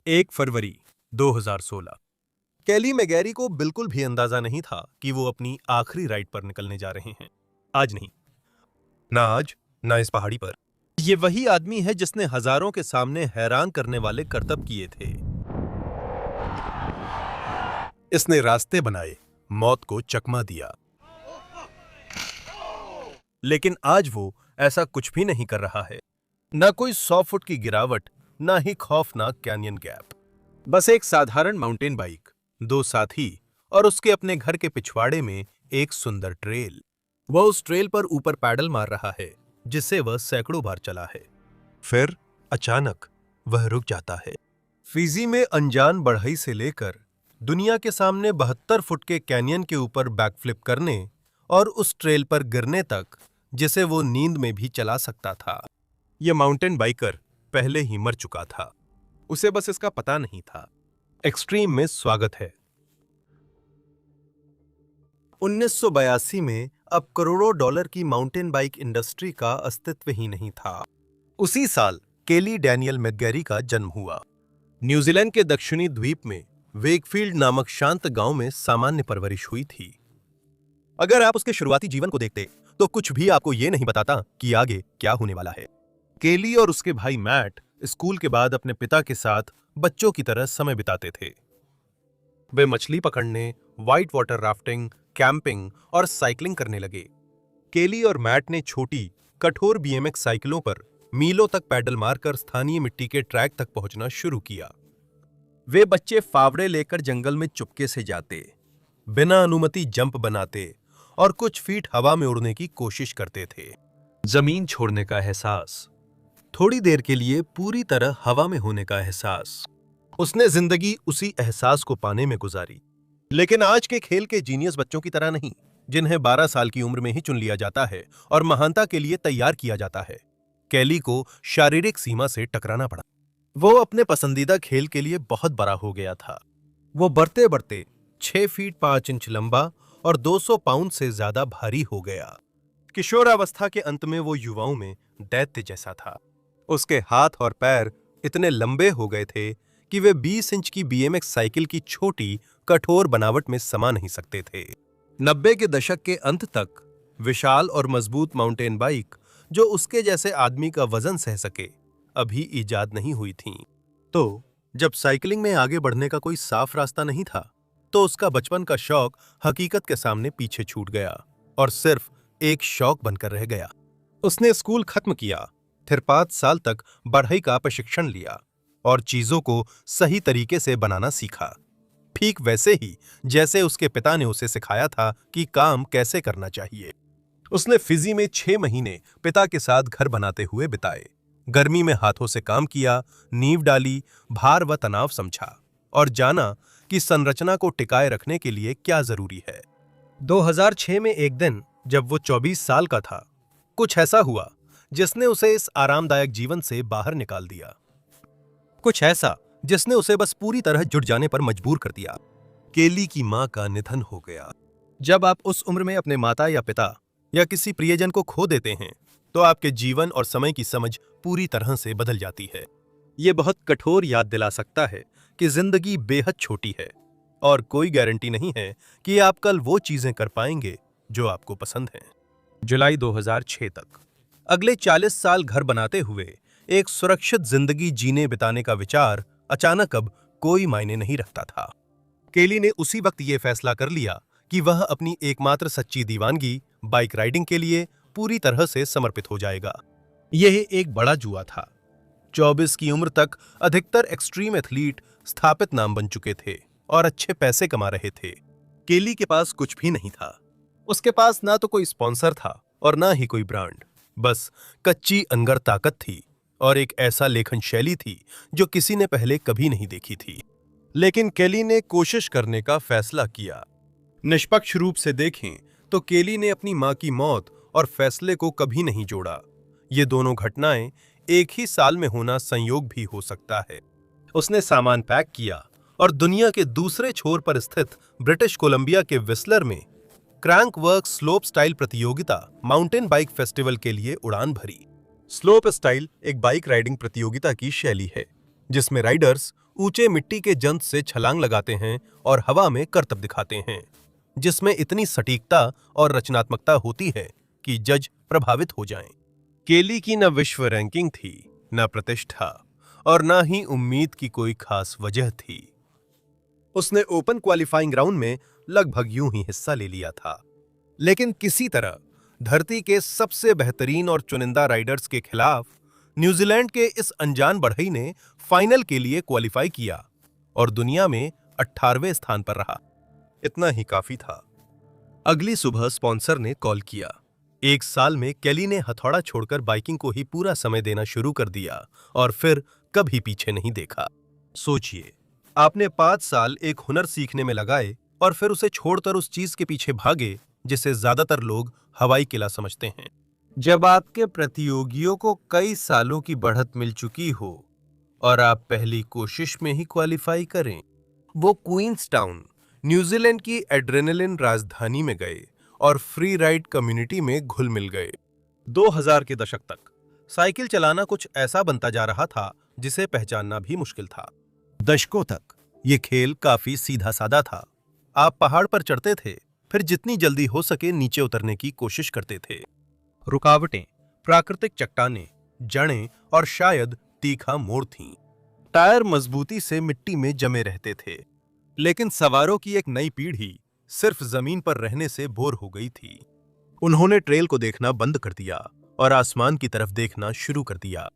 1 फरवरी 2016। केली मैगेरी को बिल्कुल भी अंदाजा नहीं था कि वो अपनी आखिरी राइड पर निकलने जा रहे हैं। आज नहीं, ना आज, ना इस पहाड़ी पर। ये वही आदमी है जिसने हजारों के सामने हैरान करने वाले करतब किए थे। इसने रास्ते बनाए, मौत को चकमा दिया। लेकिन आज वो ऐसा कुछ भी नहीं कर रहा है। ना कोई 100 फुट की गिरावट, ना ही खौफनाक कैनियन गैप। बस एक साधारण माउंटेन बाइक, 2 साथी और उसके अपने घर के पिछवाड़े में एक सुंदर ट्रेल। वह उस ट्रेल पर ऊपर पैडल मार रहा है जिसे वह सैकड़ों बार चला है। फिर अचानक वह रुक जाता है। फिजी में अनजान बढ़ई से लेकर दुनिया के सामने 72 फुट के कैनियन के ऊपर बैकफ्लिप करने और उस ट्रेल पर गिरने तक, जिसे वो नींद में भी चला सकता था। यह माउंटेन बाइकर पहले ही मर चुका था, उसे बस इसका पता नहीं था। एक्सट्रीम में स्वागत है। 1982 में अब करोड़ों डॉलर की माउंटेन बाइक इंडस्ट्री का अस्तित्व ही नहीं था। उसी साल केली डैनियल मैगेरी का जन्म हुआ। न्यूजीलैंड के दक्षिणी द्वीप में वेकफील्ड नामक शांत गांव में सामान्य परवरिश हुई थी। अगर आप उसके शुरुआती जीवन को देखते तो कुछ भी आपको यह नहीं बताता कि आगे क्या होने वाला है। केली और उसके भाई मैट स्कूल के बाद अपने पिता के साथ बच्चों की तरह समय बिताते थे। वे मछली पकड़ने, व्हाइट वाटर राफ्टिंग, कैंपिंग और साइकिलिंग करने लगे। केली और मैट ने छोटी, कठोर BMX साइकिलों पर मीलों तक पैडल मारकर स्थानीय मिट्टी के ट्रैक तक पहुंचना शुरू किया। वे बच्चे फावड़े लेकर जंगल में चुपके से जाते, बिना अनुमति जंप बनाते और कुछ फीट हवा में उड़ने की कोशिश करते थे। जमीन छोड़ने का एहसास, थोड़ी देर के लिए पूरी तरह हवा में होने का एहसास। उसने जिंदगी उसी एहसास को पाने में गुजारी। लेकिन आज के खेल के जीनियस बच्चों की तरह नहीं, जिन्हें 12 साल की उम्र में ही चुन लिया जाता है और महानता के लिए तैयार किया जाता है। केली को शारीरिक सीमा से टकराना पड़ा। वो अपने पसंदीदा खेल के लिए बहुत बड़ा हो गया था। वो बढ़ते बढ़ते 6 फीट 5 इंच लंबा और 200 पाउंड से ज्यादा भारी हो गया। किशोरावस्था के अंत में वो युवाओं में दैत्य जैसा था। उसके हाथ और पैर इतने लंबे हो गए थे कि वे 20 इंच की BMX साइकिल की छोटी, कठोर बनावट में समा नहीं सकते थे। 90 के दशक के अंत तक विशाल और मजबूत माउंटेन बाइक जो उसके जैसे आदमी का वजन सह सके, अभी इजाद नहीं हुई थीं। तो जब साइकिलिंग में आगे बढ़ने का कोई साफ रास्ता नहीं था, तो उसका बचपन का शौक हकीकत के सामने पीछे छूट गया और सिर्फ एक शौक बनकर रह गया। उसने स्कूल खत्म किया, फिर 5 साल तक बढ़ई का प्रशिक्षण लिया और चीजों को सही तरीके से बनाना सीखा, ठीक वैसे ही जैसे उसके पिता ने उसे सिखाया था कि काम कैसे करना चाहिए। उसने फिजी में 6 महीने पिता के साथ घर बनाते हुए बिताए। गर्मी में हाथों से काम किया, नींव डाली, भार व तनाव समझा और जाना कि संरचना को टिकाए रखने के लिए क्या जरूरी है। 2006 में एक दिन जब वो 24 साल का था, कुछ ऐसा हुआ जिसने उसे इस आरामदायक जीवन से बाहर निकाल दिया। कुछ ऐसा जिसने उसे बस पूरी तरह जुट जाने पर मजबूर कर दिया। केली की मां का निधन हो गया। जब आप उस उम्र में अपने माता या पिता या किसी प्रियजन को खो देते हैं, तो आपके जीवन और समय की समझ पूरी तरह से बदल जाती है। यह बहुत कठोर याद दिला सकता है कि जिंदगी बेहद छोटी है और कोई गारंटी नहीं है कि आप कल वो चीजें कर पाएंगे जो आपको पसंद हैं। जुलाई 2006 तक अगले 40 साल घर बनाते हुए एक सुरक्षित जिंदगी जीने बिताने का विचार अचानक अब कोई मायने नहीं रखता था। केली ने उसी वक्त यह फैसला कर लिया कि वह अपनी एकमात्र सच्ची दीवानगी, बाइक राइडिंग के लिए पूरी तरह से समर्पित हो जाएगा। यह एक बड़ा जुआ था। 24 की उम्र तक अधिकतर एक्सट्रीम एथलीट स्थापित नाम बन चुके थे और अच्छे पैसे कमा रहे थे। केली के पास कुछ भी नहीं था। उसके पास ना तो कोई स्पॉन्सर था और ना ही कोई ब्रांड, बस कच्ची अनगर ताकत थी और एक ऐसा लेखन शैली थी जो किसी ने पहले कभी नहीं देखी थी। लेकिन केली ने कोशिश करने का फैसला किया। निष्पक्ष रूप से देखें तो केली ने अपनी मां की मौत और फैसले को कभी नहीं जोड़ा। ये दोनों घटनाएं एक ही साल में होना संयोग भी हो सकता है। उसने सामान पैक किया और दुनिया के दूसरे छोर पर स्थित ब्रिटिश कोलंबिया के विस्लर में क्रैंकवर्क स्लोप स्टाइल प्रतियोगिता माउंटेन बाइक फेस्टिवल के लिए उड़ान भरी। स्लोप स्टाइल एक बाइक राइडिंग प्रतियोगिता की शैली है जिसमें राइडर्स ऊंचे मिट्टी के जंत से छलांग लगाते हैं और हवा में करतब दिखाते हैं, जिसमें इतनी सटीकता और रचनात्मकता होती है कि जज प्रभावित हो जाएं। केली की न विश्व रैंकिंग थी, न प्रतिष्ठा और न ही उम्मीद की कोई खास वजह थी। उसने ओपन क्वालिफाइंग राउंड में लगभग यूं ही हिस्सा ले लिया था, लेकिन किसी तरह धरती के सबसे बेहतरीन और चुनिंदा राइडर्स के खिलाफ न्यूजीलैंड के इस अनजान बढ़ई ने फाइनल के लिए क्वालिफाई किया और दुनिया में 18वें स्थान पर रहा। इतना ही काफी था। अगली सुबह स्पॉन्सर ने कॉल किया। 1 साल में केली ने हथौड़ा छोड़कर बाइकिंग को ही पूरा समय देना शुरू कर दिया और फिर कभी पीछे नहीं देखा। सोचिए, आपने 5 साल एक हुनर सीखने में लगाए और फिर उसे छोड़कर उस चीज के पीछे भागे जिसे ज्यादातर लोग हवाई किला समझते हैं। जब आपके प्रतियोगियों को कई सालों की बढ़त मिल चुकी हो और आप पहली कोशिश में ही क्वालिफाई करें। वो क्वींसटाउन, न्यूजीलैंड की एड्रेनलिन राजधानी में गए और फ्री राइड कम्युनिटी में घुल मिल गए। 2000 के दशक तक साइकिल चलाना कुछ ऐसा बनता जा रहा था जिसे पहचानना भी मुश्किल था। दशकों तक ये खेल काफी सीधा साधा था। आप पहाड़ पर चढ़ते थे, फिर जितनी जल्दी हो सके नीचे उतरने की कोशिश करते थे। रुकावटें प्राकृतिक चट्टानें, जड़ें और शायद तीखा मोड़ थीं। टायर मजबूती से मिट्टी में जमे रहते थे, लेकिन सवारों की एक नई पीढ़ी सिर्फ जमीन पर रहने से बोर हो गई थी। उन्होंने ट्रेल को देखना बंद कर दिया और आसमान की तरफ देखना शुरू कर दिया।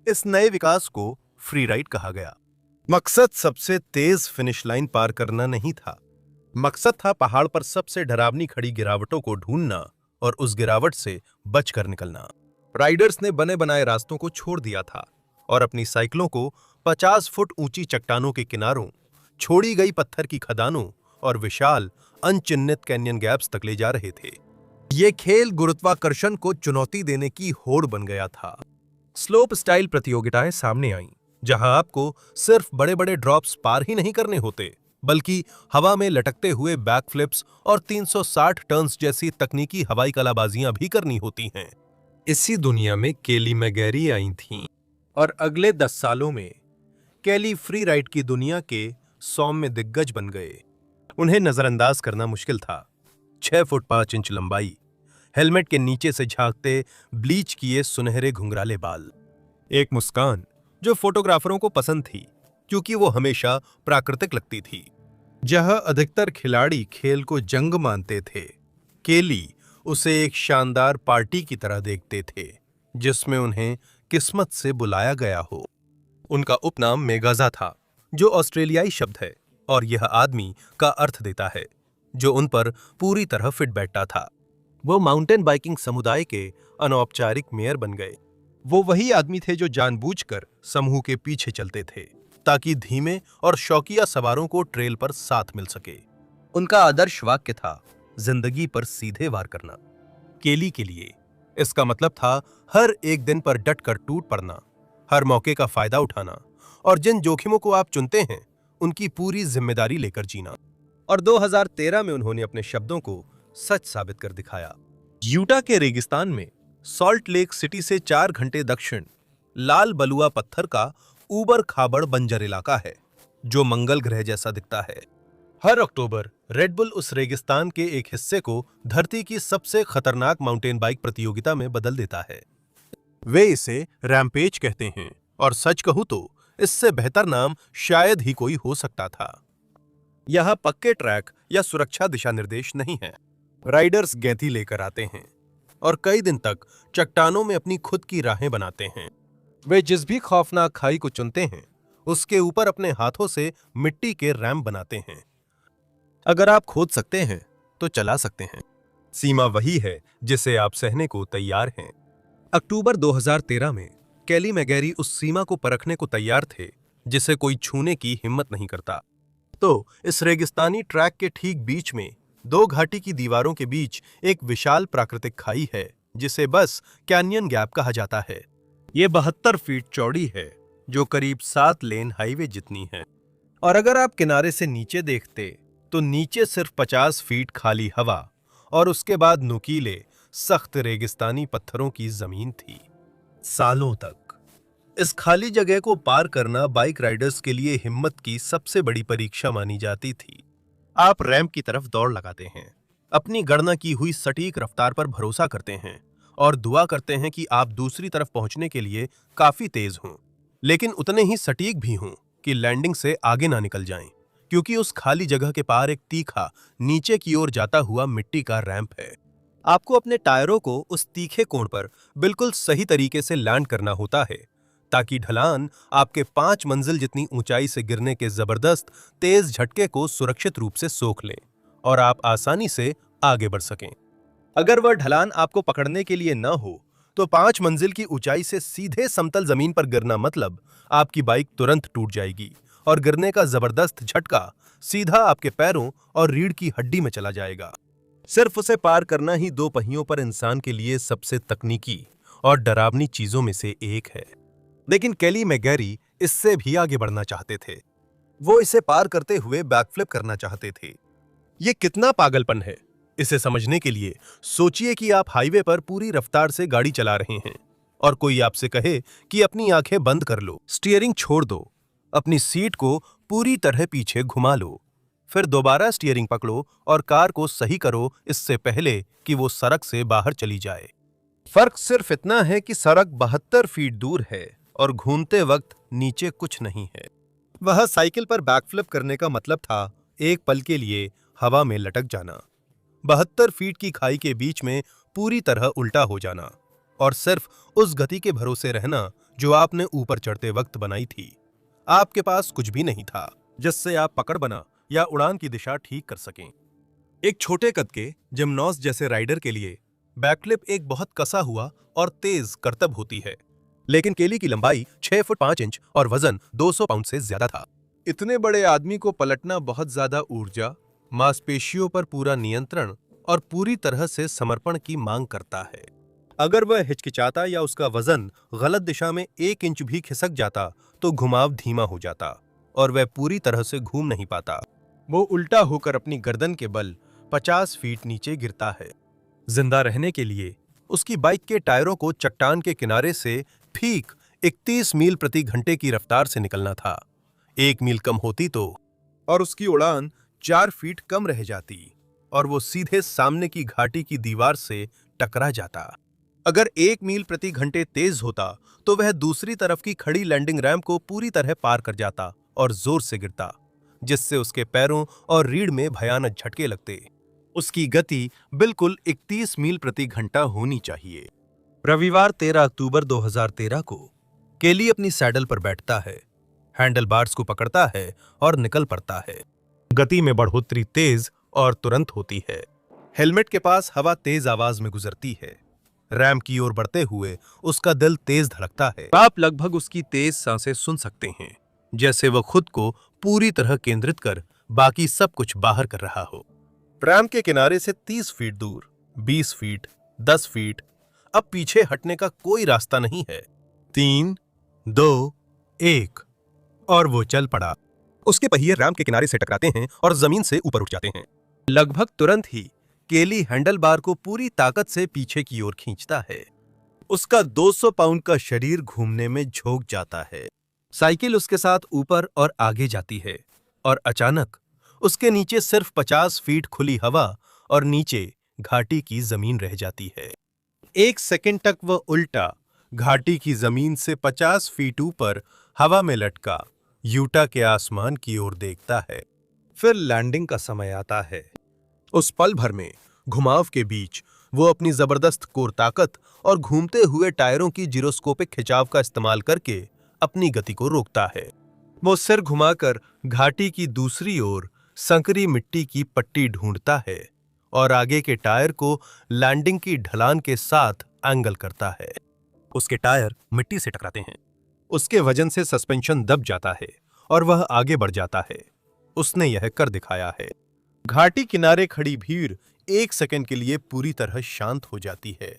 इस नए विकास को फ्री राइड कहा गया। मकसद सबसे तेज फिनिश लाइन पार करना नहीं था। मकसद था पहाड़ पर सबसे डरावनी खड़ी गिरावटों को ढूंढना और उस गिरावट से बचकर निकलना। राइडर्स ने बने बनाए रास्तों को छोड़ दिया था और अपनी साइकिलों को 50 फुट ऊंची चट्टानों के किनारों, छोड़ी गई पत्थर की खदानों और विशाल अनचिन्हित कैन्यन गैप्स तक ले जा रहे थे। ये खेल गुरुत्वाकर्षण को चुनौती देने की होड़ बन गया था। स्लोप स्टाइल प्रतियोगिताएं सामने आईं, जहां आपको सिर्फ बड़े-बड़े ड्रॉप्स पार ही नहीं करने होते, बल्कि हवा में लटकते हुए बैकफ्लिप्स और 360 टर्न्स जैसी तकनीकी हवाई कलाबाजियां भी करनी होती हैं। इसी दुनिया में केली मैगेरी आई थीं और अगले 10 सालों में केली फ्री राइड की दुनिया के सौम्य दिग्गज बन गए। उन्हें नजरअंदाज करना मुश्किल था। 6 फुट 5 इंच लंबाई, हेलमेट के नीचे से झांकते ब्लीच किए सुनहरे घुंघराले बाल, एक मुस्कान जो फोटोग्राफरों को पसंद थी क्योंकि वो हमेशा प्राकृतिक लगती थी। जहां अधिकतर खिलाड़ी खेल को जंग मानते थे, केली उसे एक शानदार पार्टी की तरह देखते थे जिसमें उन्हें किस्मत से बुलाया गया हो। उनका उपनाम मेगाजा था, जो ऑस्ट्रेलियाई शब्द है और यह आदमी का अर्थ देता है, जो उन पर पूरी तरह फिट बैठता था। वो माउंटेन बाइकिंग समुदाय के अनौपचारिक मेयर बन गए। वो वही आदमी थे जो जानबूझकर समूह के पीछे चलते थे ताकि धीमे और शौकिया सवारों को ट्रेल पर साथ मिल सके। उनका आदर्श वाक्य था, जिंदगी पर सीधे वार करना। केली के लिए इसका मतलब था हर एक दिन पर डटकर टूट पड़ना, हर मौके का फायदा उठाना और जिन जोखिमों को आप चुनते हैं उनकी पूरी जिम्मेदारी लेकर जीना। और 2013 में उन्होंने अपने शब्दों को सच साबित कर दिखाया। यूटा के रेगिस्तान में सॉल्ट लेक सिटी से 4 घंटे दक्षिण लाल बलुआ पत्थर का ऊबड़ खाबड़ बंजर इलाका है जो मंगल ग्रह जैसा दिखता है। हर अक्टूबर रेड बुल उस रेगिस्तान के एक हिस्से को धरती की सबसे खतरनाक माउंटेन बाइक प्रतियोगिता में बदल देता है। वे इसे रैम्पेज कहते हैं और सच कहूं तो इससे बेहतर नाम शायद ही कोई हो सकता था। यहां पक्के ट्रैक या सुरक्षा दिशा निर्देश नहीं है। राइडर्स गैंती लेकर आते हैं और कई दिन तक चट्टानों में अपनी खुद की राहें बनाते हैं। वे जिस भी खौफनाक खाई को चुनते हैं उसके ऊपर अपने हाथों से मिट्टी के रैंप बनाते हैं। अगर आप खोद सकते हैं तो चला सकते हैं। सीमा वही है जिसे आप सहने को तैयार हैं। अक्टूबर 2013 में केली मैगेरी उस सीमा को परखने को तैयार थे जिसे कोई छूने की हिम्मत नहीं करता। तो इस रेगिस्तानी ट्रैक के ठीक बीच में 2 घाटी की दीवारों के बीच एक विशाल प्राकृतिक खाई है जिसे बस कैन्यन गैप कहा जाता है। ये 72 फीट चौड़ी है जो करीब 7 लेन हाईवे जितनी है। और अगर आप किनारे से नीचे देखते तो नीचे सिर्फ 50 फीट खाली हवा और उसके बाद नुकीले सख्त रेगिस्तानी पत्थरों की जमीन थी। सालों तक इस खाली जगह को पार करना बाइक राइडर्स के लिए हिम्मत की सबसे बड़ी परीक्षा मानी जाती थी। आप रैंप की तरफ दौड़ लगाते हैं, अपनी गणना की हुई सटीक रफ्तार पर भरोसा करते हैं और दुआ करते हैं कि आप दूसरी तरफ पहुंचने के लिए काफी तेज हों, लेकिन उतने ही सटीक भी हों कि लैंडिंग से आगे ना निकल जाएं, क्योंकि उस खाली जगह के पार एक तीखा, नीचे की ओर जाता हुआ मिट्टी का रैंप है। आपको अपने टायरों को उस तीखे कोण पर बिल्कुल सही तरीके से लैंड करना होता है, ताकि ढलान आपके 5 मंजिल जितनी ऊंचाई से गिरने के जबरदस्त तेज झटके को सुरक्षित रूप से सोख लें और आप आसानी से आगे बढ़ सकें। अगर वह ढलान आपको पकड़ने के लिए न हो, तो 5 मंजिल की ऊंचाई से सीधे समतल जमीन पर गिरना मतलब आपकी बाइक तुरंत टूट जाएगी और गिरने का जबरदस्त झटका सीधा आपके पैरों और रीढ़ की हड्डी में चला जाएगा। सिर्फ उसे पार करना ही दो पहियों पर इंसान के लिए सबसे तकनीकी और डरावनी चीजों में से एक है। लेकिन केली मैकगैरी इससे भी आगे बढ़ना चाहते थे। वो इसे पार करते हुए बैकफ्लिप करना चाहते थे। ये कितना पागलपन है, इसे समझने के लिए सोचिए कि आप हाईवे पर पूरी रफ्तार से गाड़ी चला रहे हैं और कोई आपसे कहे कि अपनी आंखें बंद कर लो, स्टीयरिंग छोड़ दो, अपनी सीट को पूरी तरह पीछे घुमा लो, फिर दोबारा स्टीयरिंग पकड़ो और कार को सही करो इससे पहले कि वो सड़क से बाहर चली जाए। फर्क सिर्फ इतना है कि सड़क 72 फीट दूर है और घूमते वक्त नीचे कुछ नहीं है। वह साइकिल पर बैकफ्लिप करने का मतलब था एक पल के लिए हवा में लटक जाना, 72 फीट की खाई के बीच में पूरी तरह उल्टा हो जाना और सिर्फ उस गति के भरोसे रहना जो आपने ऊपर चढ़ते वक्त बनाई थी। आपके पास कुछ भी नहीं था जिससे आप पकड़ बना या उड़ान की दिशा ठीक कर सकें। एक छोटे कद के जिम्नॉस जैसे राइडर के लिए बैकफ्लिप एक बहुत कसा हुआ और तेज करतब होती है, लेकिन केली की लंबाई 6 फुट 5 इंच और वजन 200 पाउंड से ज्यादा था। इतने बड़े आदमी को पलटना बहुत ज्यादा ऊर्जा, मांसपेशियों पर पूरा नियंत्रण और पूरी तरह से समर्पण की मांग करता है। अगर वह हिचकिचाता या उसका वजन गलत दिशा में 1 इंच भी खिसक जाता तो घुमाव धीमा हो जाता और वह पूरी तरह से घूम नहीं पाता। वो उल्टा होकर अपनी गर्दन के बल 50 फीट नीचे गिरता है। जिंदा रहने के लिए उसकी बाइक के टायरों को चट्टान के किनारे से ठीक 31 मील प्रति घंटे की रफ्तार से निकलना था। 1 मील कम होती तो और उसकी उड़ान 4 फीट कम रह जाती और वो सीधे सामने की घाटी की दीवार से टकरा जाता। अगर 1 मील प्रति घंटे तेज होता तो वह दूसरी तरफ की खड़ी लैंडिंग रैंप को पूरी तरह पार कर जाता और जोर से गिरता, जिससे उसके पैरों और रीढ़ में भयानक झटके लगते। उसकी गति बिल्कुल 31 मील प्रति घंटा होनी चाहिए। रविवार 13 अक्टूबर 2013 को केली अपनी सैडल पर बैठता है, हैंडल बार्स को पकड़ता है और निकल पड़ता है। गति में बढ़ोतरी तेज और तुरंत होती है। हेलमेट के पास हवा तेज आवाज में गुजरती है। रैंप की ओर बढ़ते हुए उसका दिल तेज धड़कता है। आप लगभग उसकी तेज सांसें सुन सकते हैं, जैसे वह खुद को पूरी तरह केंद्रित कर बाकी सब कुछ बाहर कर रहा हो। रैंप के किनारे से 30 फीट दूर, 20 फीट, 10 फीट, अब पीछे हटने का कोई रास्ता नहीं है। 3, 2, 1 और वो चल पड़ा। उसके पहिए रैंप के किनारे से टकराते हैं और जमीन से ऊपर उठ जाते हैं। लगभग तुरंत ही केली हैंडल बार को पूरी ताकत से पीछे की ओर खींचता है। उसका 200 पाउंड का शरीर घूमने में झोंक जाता है। साइकिल उसके साथ ऊपर और आगे जाती है और अचानक उसके नीचे सिर्फ 50 फीट खुली हवा और नीचे घाटी की जमीन रह जाती है। 1 सेकंड तक वह उल्टा घाटी की जमीन से 50 फीट ऊपर हवा में लटका यूटा के आसमान की ओर देखता है। फिर लैंडिंग का समय आता है। उस पल भर में घुमाव के बीच वो अपनी जबरदस्त कोर ताकत और घूमते हुए टायरों की जिरोस्कोपिक खिंचाव का इस्तेमाल करके अपनी गति को रोकता है। वो सिर घुमाकर घाटी की दूसरी ओर संकरी मिट्टी की पट्टी ढूंढता है और आगे के टायर को लैंडिंग की ढलान के साथ एंगल करता है। उसके टायर मिट्टी से टकराते हैं। उसके वजन से सस्पेंशन दब जाता है और वह आगे बढ़ जाता है। उसने यह कर दिखाया है। घाटी किनारे खड़ी भीड़ 1 सेकंड के लिए पूरी तरह शांत हो जाती है।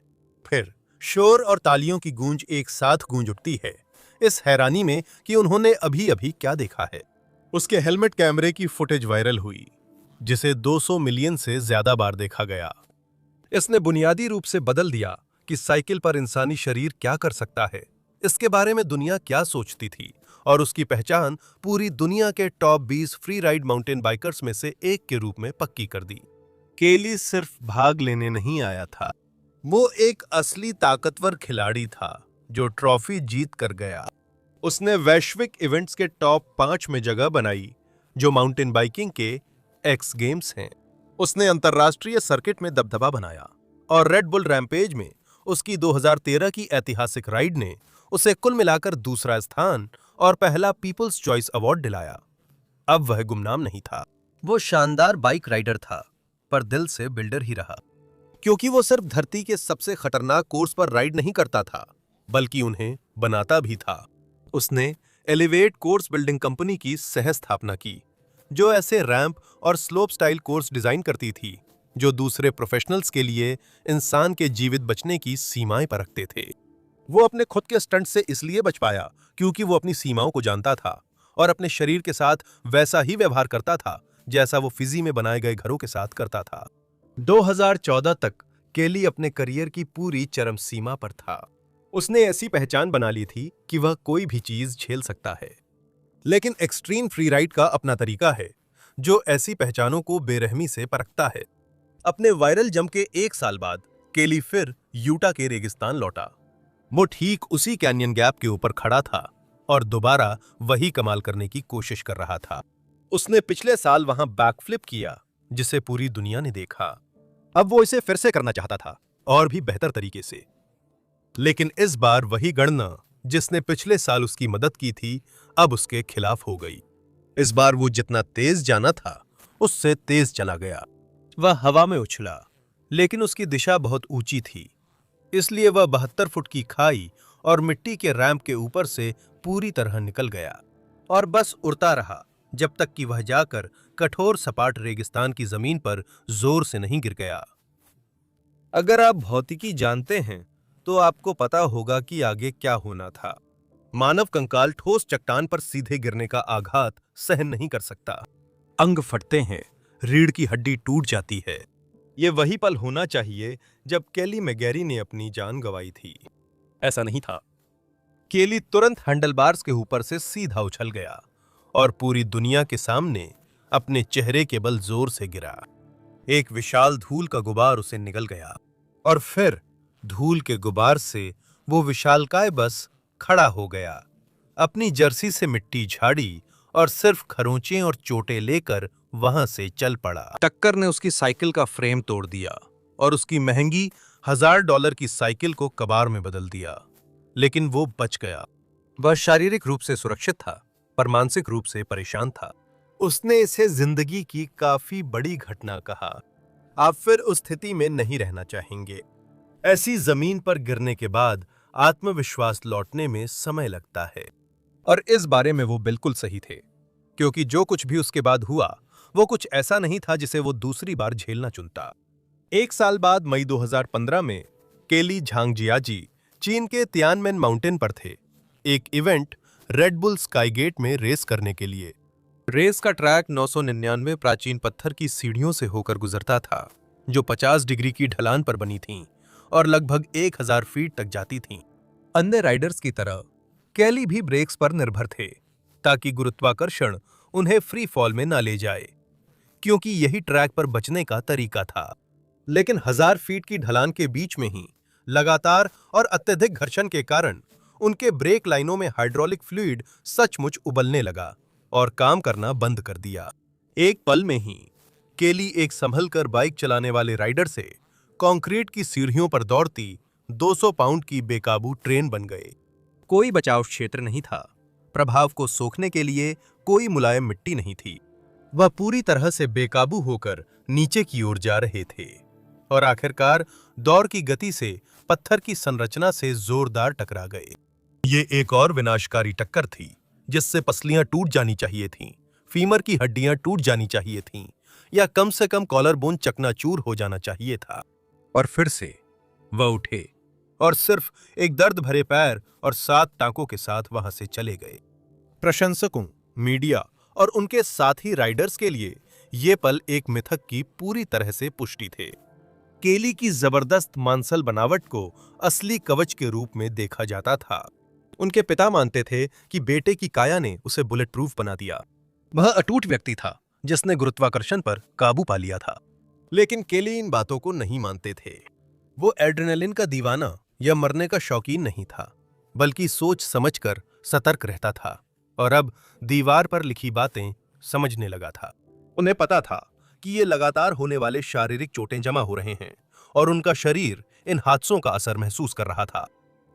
फिर शोर और तालियों की गूंज एक साथ गूंज उठती है, इस हैरानी में कि उन्होंने अभी अभी क्या देखा है। उसके हेलमेट कैमरे की फुटेज वायरल हुई, जिसे 200 मिलियन से ज्यादा बार देखा गया। इसने बुनियादी रूप से बदल दिया कि साइकिल पर इंसानी शरीर क्या कर सकता है। इसके बारे में दुनिया क्या सोचती थी और उसकी पहचान पूरी दुनिया के top 20 free ride mountain bikers में से एक के रूप में पक्की कर दी। केली सिर्फ भाग लेने नहीं आया था, वो एक असली ताकतवर खिलाड़ी था जो ट्रॉफी जीत कर गया। उसने वैश्विक इवेंट्स के टॉप 5 में जगह बनाई, जो माउंटेन बाइकिंग के एक्स गेम्स हैं। उसने अंतर्राष्ट्रीय सर्किट में दबदबा बनाया और रेड बुल रैम्पेज में उसकी 2013 की ऐतिहासिक राइड ने उसे कुल मिलाकर दूसरा स्थान और पहला पीपल्स चॉइस अवार्ड दिलाया। अब वह गुमनाम नहीं था, वो शानदार बाइक राइडर था, पर दिल से बिल्डर ही रहा, क्योंकि वो सिर्फ धरती के सबसे खतरनाक कोर्स पर राइड नहीं करता था, बल्कि उन्हें बनाता भी था। उसने एलिवेट कोर्स बिल्डिंग कंपनी की सह स्थापना की, जो ऐसे रैंप और स्लोप स्टाइल कोर्स डिजाइन करती थी जो दूसरे प्रोफेशनल्स के लिए इंसान के जीवित बचने की सीमाएं पर रखते थे। वो अपने खुद के स्टंट से इसलिए बच पाया क्योंकि वो अपनी सीमाओं को जानता था और अपने शरीर के साथ वैसा ही व्यवहार करता था जैसा वो फिजी में बनाए गए घरों के साथ करता था। 2014 तक केली अपने करियर की पूरी चरम सीमा पर था। उसने ऐसी पहचान बना ली थी कि वह कोई भी चीज झेल सकता है। लेकिन एक्सट्रीम फ्री राइड का अपना तरीका है जो ऐसी पहचानों को बेरहमी से परखता है। अपने वायरल जंप के 1 साल बाद केली फिर यूटा के रेगिस्तान लौटा। वो ठीक उसी कैनियन गैप के ऊपर खड़ा था और दोबारा वही कमाल करने की कोशिश कर रहा था। उसने पिछले साल वहां बैकफ्लिप किया, जिसे पूरी दुनिया ने देखा। अब वो इसे फिर से करना चाहता था, और भी बेहतर तरीके से। लेकिन इस बार वही गणना जिसने पिछले साल उसकी मदद की थी, अब उसके खिलाफ हो गई। इस बार वो जितना तेज जाना था, उससे तेज चला गया। वह हवा में उछला, लेकिन उसकी दिशा बहुत ऊंची थी, इसलिए वह 72 फुट की खाई और मिट्टी के रैंप के ऊपर से पूरी तरह निकल गया और बस उड़ता रहा जब तक कि वह जाकर कठोर सपाट रेगिस्तान की जमीन पर जोर से नहीं गिर गया। अगर आप भौतिकी जानते हैं तो आपको पता होगा कि आगे क्या होना था। मानव कंकाल ठोस चट्टान पर सीधे गिरने का आघात सहन नहीं कर सकता। अंग फटते हैं, रीढ़ की हड्डी टूट जाती है। ये वही पल होना चाहिए जब केली मैकगैरी ने अपनी जान गंवाई थी। ऐसा नहीं था। केली तुरंत हैंडलबार्स के ऊपर से सीधा उछल गया और पूरी दुनिया के सामने अपने चेहरे के बल जोर से गिरा। एक विशाल धूल का गुबार उसे निगल गया और फिर धूल के गुबार से वो विशालकाय बस खड़ा हो गया, अपनी जर्सी से मिट्टी झाड़ी और सिर्फ खरोंचे और चोटें लेकर वहां से चल पड़ा। टक्कर ने उसकी साइकिल का फ्रेम तोड़ दिया और उसकी महंगी $1000 की साइकिल को कबाड़ में बदल दिया, लेकिन वो बच गया। वह शारीरिक रूप से सुरक्षित था, पर मानसिक रूप से परेशान था। उसने इसे जिंदगी की काफी बड़ी घटना कहा। आप फिर उस स्थिति में नहीं रहना चाहेंगे। ऐसी जमीन पर गिरने के बाद आत्मविश्वास लौटने में समय लगता है, और इस बारे में वो बिल्कुल सही थे, क्योंकि जो कुछ भी उसके बाद हुआ वो कुछ ऐसा नहीं था जिसे वो दूसरी बार झेलना चुनता। 1 साल बाद मई 2015 में केली झांगजियाजी चीन के तियानमेन माउंटेन पर थे, एक इवेंट रेड बुल स्काईगेट में रेस करने के लिए। रेस का ट्रैक 999 प्राचीन पत्थर की सीढ़ियों से होकर गुजरता था, जो 50 डिग्री की ढलान पर बनी थीं और लगभग 1000 फीट तक जाती थीं। अन्य राइडर्स की तरह केली भी ब्रेक्स पर निर्भर थे, ताकि गुरुत्वाकर्षण उन्हें फ्री फॉल में ना ले जाए, क्योंकि यही ट्रैक पर बचने का तरीका था। लेकिन 1000 फीट की ढलान के बीच में ही लगातार और अत्यधिक घर्षण के कारण उनके ब्रेक लाइनों में हाइड्रोलिक फ्लूइड सचमुच उबलने लगा और काम करना बंद कर दिया। एक पल में ही केली एक संभलकर बाइक चलाने वाले राइडर से कंक्रीट की सीढ़ियों पर दौड़ती 200 पाउंड की बेकाबू ट्रेन बन गए। कोई बचाव क्षेत्र नहीं था, प्रभाव को सोखने के लिए कोई मुलायम मिट्टी नहीं थी। वह पूरी तरह से बेकाबू होकर नीचे की ओर जा रहे थे और आखिरकार दौड़ की गति से पत्थर की संरचना से जोरदार टकरा गए। ये एक और विनाशकारी टक्कर थी, जिससे पसलियां टूट जानी चाहिए थीं, फीमर की हड्डियां टूट जानी चाहिए थीं, या कम से कम कॉलर बोन चकनाचूर हो जाना चाहिए था। और फिर से वह उठे और सिर्फ एक दर्द भरे पैर और 7 टांकों के साथ वहां से चले गए। प्रशंसकों, मीडिया और उनके साथी राइडर्स के लिए ये पल एक मिथक की पूरी तरह से पुष्टि थे। केली की जबरदस्त मांसल बनावट को असली कवच के रूप में देखा जाता था। उनके पिता मानते थे कि बेटे की काया ने उसे बुलेट प्रूफ बना दिया। वह अटूट व्यक्ति था जिसने गुरुत्वाकर्षण पर काबू पा लिया था। लेकिन केली इन बातों को नहीं मानते थे। वो एड्रेनलिन का दीवाना या मरने का शौकीन नहीं था, बल्कि सोच समझकर सतर्क रहता था और अब दीवार पर लिखी बातें समझने लगा था। उन्हें पता था कि ये लगातार होने वाले शारीरिक चोटें जमा हो रहे हैं और उनका शरीर इन हादसों का असर महसूस कर रहा था।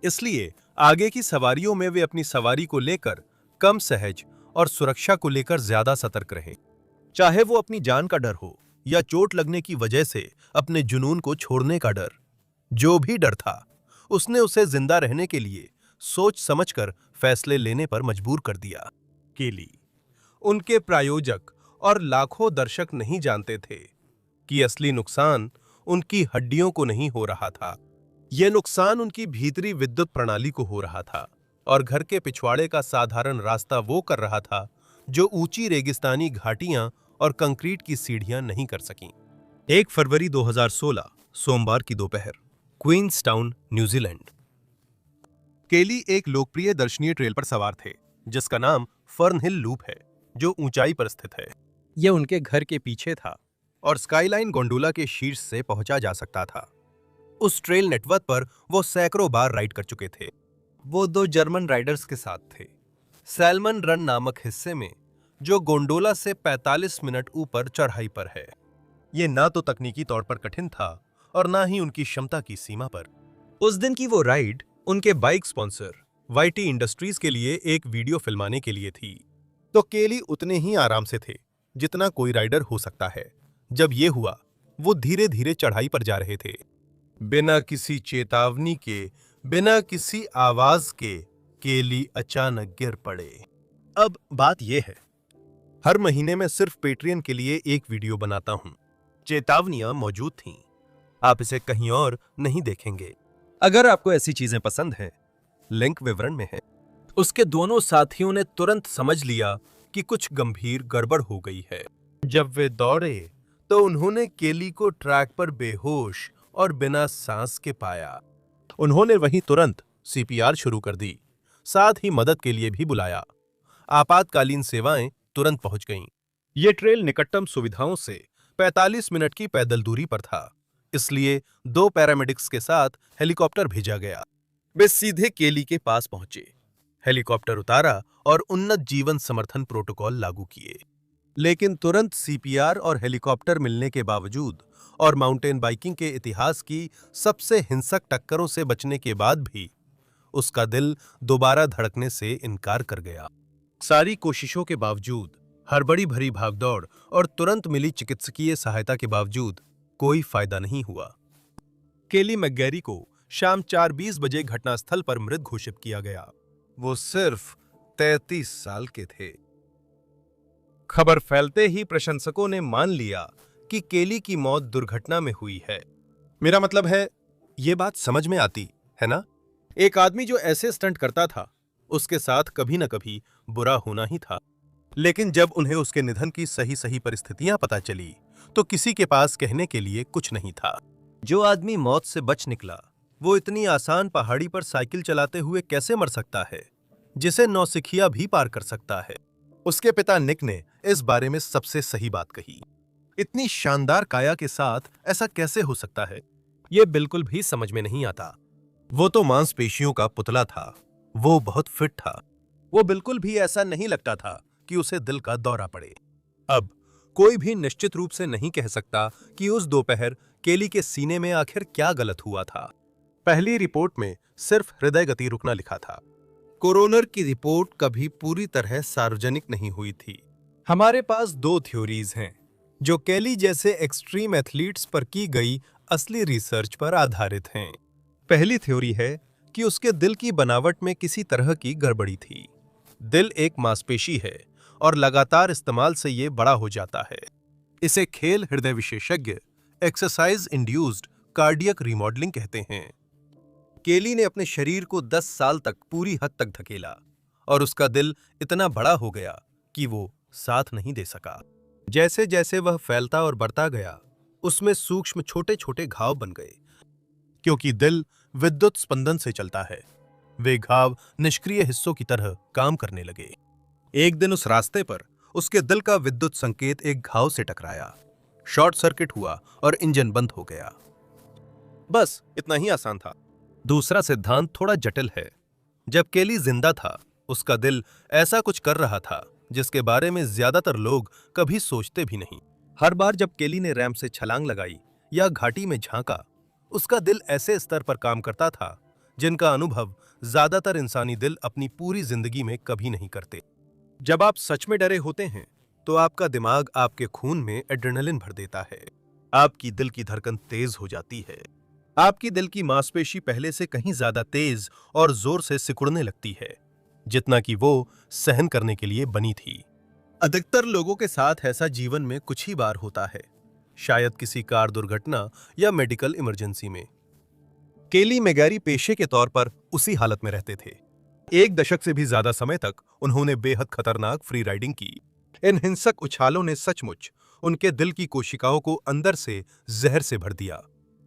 इसलिए आगे की सवारियों में वे अपनी सवारी को लेकर कम सहज और सुरक्षा को लेकर ज्यादा सतर्क रहे। चाहे वो अपनी जान का डर हो या चोट लगने की वजह से अपने जुनून को छोड़ने का डर, जो भी डर था उसने उसे जिंदा रहने के लिए सोच समझकर फैसले लेने पर मजबूर कर दिया। केली, उनके प्रायोजक और लाखों दर्शक नहीं जानते थे कि असली नुकसान उनकी हड्डियों को नहीं हो रहा था। यह नुकसान उनकी भीतरी विद्युत प्रणाली को हो रहा था और घर के पिछवाड़े का साधारण रास्ता वो कर रहा था जो ऊंची रेगिस्तानी घाटियां और कंक्रीट की सीढ़ियां नहीं कर सकीं। 1 फरवरी 2016 सोमवार की दोपहर, क्वींसटाउन, न्यूजीलैंड। केली एक लोकप्रिय दर्शनीय ट्रेल पर सवार थे जिसका नाम फर्न हिल लूप है, जो ऊंचाई पर स्थित है। यह उनके घर के पीछे था और स्काईलाइन गोंडोला के शीर्ष से पहुंचा जा सकता था। उस ट्रेल नेटवर्क पर वो सैकड़ों बार राइड कर चुके थे। वो 2 जर्मन राइडर्स के साथ थे। सैल्मन रन नामक हिस्से में, जो गोंडोला से 45 मिनट ऊपर चढ़ाई पर है। ये ना तो तकनीकी तौर पर कठिन था और ना ही उनकी क्षमता की सीमा पर। उस दिन की वो राइड उनके बाइक स्पॉन्सर वाईटी इंडस्ट्रीज के लिए एक वीडियो फिल्माने के लिए थी। तो केली उतने ही आराम से थे जितना कोई राइडर हो सकता है। जब ये हुआ, वो धीरे धीरे चढ़ाई पर जा रहे थे। बिना किसी चेतावनी के, बिना किसी आवाज के, केली अचानक गिर पड़े। अब बात यह है, हर महीने में सिर्फ पेट्रियन के लिए एक वीडियो बनाता हूं। चेतावनियां मौजूद थीं। आप इसे कहीं और नहीं देखेंगे। अगर आपको ऐसी चीजें पसंद हैं, लिंक विवरण में है। उसके दोनों साथियों ने तुरंत समझ लिया कि कुछ गंभीर गड़बड़ हो गई है। जब वे दौड़े तो उन्होंने केली को ट्रैक पर बेहोश और बिना सांस के पाया। उन्होंने वहीं तुरंत सीपीआर शुरू कर दी, साथ ही मदद के लिए भी बुलाया। आपातकालीन सेवाएं तुरंत पहुंच गईं। ये ट्रेल निकटतम सुविधाओं से 45 मिनट की पैदल दूरी पर था, इसलिए 2 पैरामेडिक्स के साथ हेलीकॉप्टर भेजा गया। वे सीधे केली के पास पहुंचे, हेलीकॉप्टर उतारा और उन्नत जीवन समर्थन प्रोटोकॉल लागू किए। लेकिन तुरंत सीपीआर और हेलीकॉप्टर मिलने के बावजूद और माउंटेन बाइकिंग के इतिहास की सबसे हिंसक टक्करों से बचने के बाद भी उसका दिल दोबारा धड़कने से इनकार कर गया। सारी कोशिशों के बावजूद, हड़बड़ी भरी भागदौड़ और तुरंत मिली चिकित्सकीय सहायता के बावजूद कोई फायदा नहीं हुआ। केली मैकगैरी को शाम 4:20 बजे घटनास्थल पर मृत घोषित किया गया। वो सिर्फ 33 साल के थे। खबर फैलते ही प्रशंसकों ने मान लिया कि केली की मौत दुर्घटना में हुई है। मेरा मतलब है, ये बात समझ में आती है ना? एक आदमी जो ऐसे स्टंट करता था, उसके साथ कभी न कभी बुरा होना ही था। लेकिन जब उन्हें उसके निधन की सही परिस्थितियां पता चली, तो किसी के पास कहने के लिए कुछ नहीं था। जो आदमी मौत से बच निकला, वो इतनी आसान पहाड़ी पर साइकिल चलाते हुए कैसे मर सकता है, जिसे नौसिखिया भी पार कर सकता है? उसके पिता निक ने इस बारे में सबसे सही बात कही। इतनी शानदार काया के साथ ऐसा कैसे हो सकता है? यह बिल्कुल भी समझ में नहीं आता। वो तो मांसपेशियों का पुतला था। वो बहुत फिट था। वो बिल्कुल भी ऐसा नहीं लगता था कि उसे दिल का दौरा पड़े। अब कोई भी निश्चित रूप से नहीं कह सकता कि उस दोपहर केली के सीने में आखिर क्या गलत हुआ था। पहली रिपोर्ट में सिर्फ हृदय गति रुकना लिखा था। कोरोनर की रिपोर्ट कभी पूरी तरह सार्वजनिक नहीं हुई थी। हमारे पास 2 थ्योरीज हैं, जो केली जैसे एक्सट्रीम एथलीट्स पर की गई असली रिसर्च पर आधारित हैं। पहली थ्योरी है कि उसके दिल की बनावट में किसी तरह की गड़बड़ी थी। दिल एक मांसपेशी है और लगातार इस्तेमाल से ये बड़ा हो जाता है। इसे खेल हृदय विशेषज्ञ एक्सरसाइज इंड्यूस्ड कार्डियक रिमॉडलिंग कहते हैं। केली ने अपने शरीर को 10 साल तक पूरी हद तक धकेला और उसका दिल इतना बड़ा हो गया कि वो साथ नहीं दे सका। जैसे जैसे वह फैलता और बढ़ता गया, उसमें सूक्ष्म छोटे छोटे घाव बन गए, क्योंकि दिल विद्युत स्पंदन से चलता है। वे घाव निष्क्रिय हिस्सों की तरह काम करने लगे। एक दिन उस रास्ते पर उसके दिल का विद्युत संकेत एक घाव से टकराया। शॉर्ट सर्किट हुआ और इंजन बंद हो गया। बस इतना ही आसान था। दूसरा सिद्धांत थोड़ा जटिल है। जब केली जिंदा था, उसका दिल ऐसा कुछ कर रहा था जिसके बारे में ज्यादातर लोग कभी सोचते भी नहीं। हर बार जब केली ने रैंप से छलांग लगाई या घाटी में झांका, उसका दिल ऐसे स्तर पर काम करता था जिनका अनुभव ज्यादातर इंसानी दिल अपनी पूरी जिंदगी में कभी नहीं करते। जब आप सच में डरे होते हैं तो आपका दिमाग आपके खून में एड्रेनलिन भर देता है। आपकी दिल की धड़कन तेज हो जाती है। आपकी दिल की मांसपेशी पहले से कहीं ज्यादा तेज और जोर से सिकुड़ने लगती है, जितना कि वो सहन करने के लिए बनी थी। अधिकतर लोगों के साथ ऐसा जीवन में कुछ ही बार होता है, शायद किसी कार दुर्घटना या मेडिकल इमरजेंसी में। केली मैगेरी पेशे के तौर पर उसी हालत में रहते थे। एक दशक से भी ज्यादा समय तक उन्होंने बेहद खतरनाक फ्री राइडिंग की। इन हिंसक उछालों ने सचमुच उनके दिल की कोशिकाओं को अंदर से जहर से भर दिया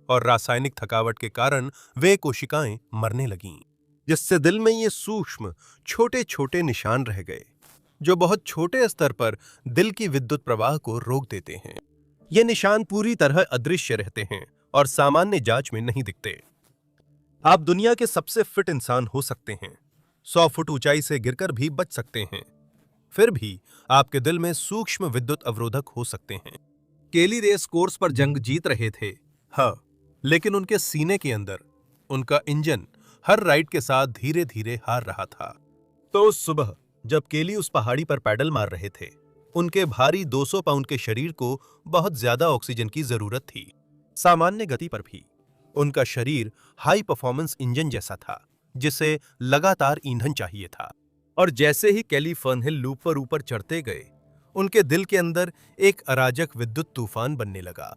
और रासायनिक थकावट के कारण वे कोशिकाएं मरने लगीं, जिससे दिल में ये सूक्ष्म छोटे छोटे निशान रह गए जो बहुत छोटे स्तर पर दिल की विद्युत प्रवाह को रोक देते हैं। ये निशान पूरी तरह अदृश्य रहते हैं और सामान्य जांच में नहीं दिखते। आप दुनिया के सबसे फिट इंसान हो सकते हैं, 100 फुट ऊंचाई से गिरकर भी बच सकते हैं, फिर भी आपके दिल में सूक्ष्म विद्युत अवरोधक हो सकते हैं। केली रेस कोर्स पर जंग जीत रहे थे, हाँ, लेकिन उनके सीने के अंदर उनका इंजन हर राइड के साथ धीरे धीरे हार रहा था। तो उस सुबह जब केली उस पहाड़ी पर पैडल मार रहे थे, उनके भारी 200 पाउंड के शरीर को बहुत ज्यादा ऑक्सीजन की जरूरत थी। सामान्य गति पर भी उनका शरीर हाई परफॉर्मेंस इंजन जैसा था, जिसे लगातार ईंधन चाहिए था। और जैसे ही केली फर्नहिल लूप पर ऊपर चढ़ते गए, उनके दिल के अंदर एक अराजक विद्युत तूफान बनने लगा।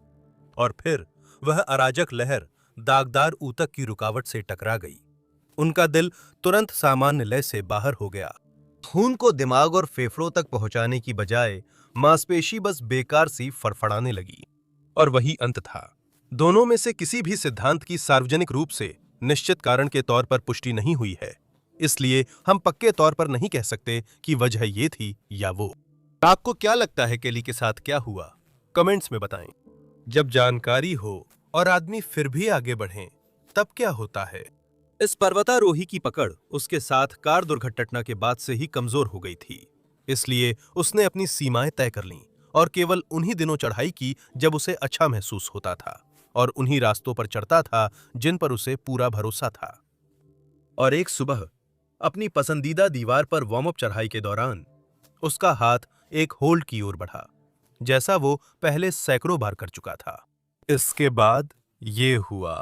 और फिर वह अराजक लहर दागदार ऊतक की रुकावट से टकरा गई। उनका दिल तुरंत सामान्य लय से बाहर हो गया। खून को दिमाग और फेफड़ों तक पहुंचाने की बजाय मांसपेशी बस बेकार सी फड़फड़ाने लगी। और वही अंत था। दोनों में से किसी भी सिद्धांत की सार्वजनिक रूप से निश्चित कारण के तौर पर पुष्टि नहीं हुई है, इसलिए हम पक्के तौर पर नहीं कह सकते कि वजह ये थी या वो। आपको क्या लगता है केली के साथ क्या हुआ? कमेंट्स में बताएं। जब जानकारी हो और आदमी फिर भी आगे बढ़े, तब क्या होता है? इस पर्वतारोही की पकड़ उसके साथ कार दुर्घटना के बाद से ही कमजोर हो गई थी, इसलिए उसने अपनी सीमाएं तय कर लीं और केवल उन्हीं दिनों चढ़ाई की जब उसे अच्छा महसूस होता था और उन्हीं रास्तों पर चढ़ता था जिन पर उसे पूरा भरोसा था। और एक सुबह अपनी पसंदीदा दीवार पर वार्म अप चढ़ाई के दौरान उसका हाथ एक होल्ड की ओर बढ़ा, जैसा वो पहले सैकड़ों बार कर चुका था। इसके बाद ये हुआ।